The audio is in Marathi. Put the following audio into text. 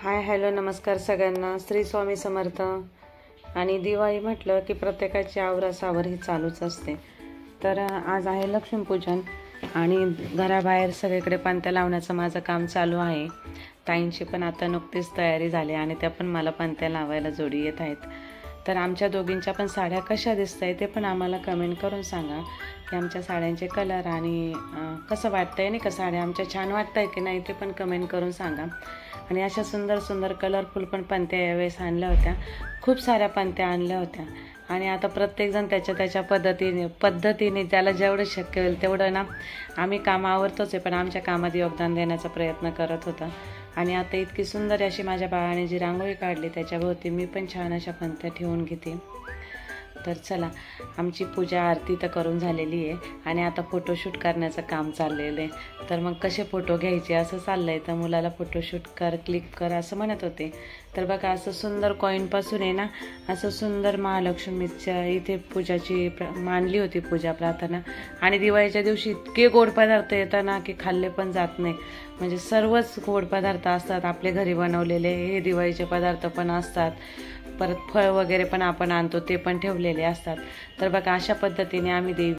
हाय हॅलो नमस्कार सगळ्यांना. श्री स्वामी समर्थ. आणि दिवाळी म्हटलं की प्रत्येकाची आवरासावर ही चालूच असते. तर आज आहे लक्ष्मीपूजन आणि घराबाहेर सगळीकडे पणत्या लावण्याचं माझं काम चालू आहे. ताईंची पण आता नुकतीच तयारी झाली आणि त्या पण मला पणत्या लावायला जोडी येत आहेत. तर आमच्या दोघींच्या पण साड्या कशा दिसत आहे ते पण आम्हाला कमेंट करून सांगा की आमच्या साड्यांचे कलर आणि कसं वाटतंय नाही का, साड्या आमच्या छान वाटतंय की नाही ते पण कमेंट करून सांगा. आणि अशा सुंदर सुंदर कलरफुल पण पणत्या यावेळेस आणल्या होत्या. खूप साऱ्या पणत्या आणल्या होत्या आणि आता प्रत्येकजण त्याच्या पद्धतीने त्याला जेवढं शक्य होईल तेवढं ना, आम्ही काम आवरतोच आहे पण आमच्या कामात योगदान देण्याचा प्रयत्न करत होता. आणि आता इतकी सुंदर अशी माझ्या बाळाने जी रांगोळी काढली त्याच्याभोवती मी पण छान अशा पणत्या ठेवून घेते. तर चला, आमची पूजा आरती तर करून झालेली आहे आणि आता फोटोशूट करण्याचं काम चाललेलं आहे. तर मग कसे फोटो घ्यायचे असं चाललं आहे. तर मुलाला फोटोशूट कर, क्लिक कर असं म्हणत होते. तर बघा असं सुंदर कॉईनपासून आहे ना, असं सुंदर महालक्ष्मीच्या इथे पूजाची मांडली होती पूजा प्रार्थना. आणि दिवाळीच्या दिवशी इतके गोड पदार्थ येतात ना की खाल्ले पण जात नाही. म्हणजे सर्वच गोड पदार्थ असतात आपले घरी बनवलेले, हे दिवाळीचे पदार्थ पण असतात. परत फळ वगैरे पण आपण आणतो ते पण ठेवलेले असतात. तर बघा अशा पद्धतीने आम्ही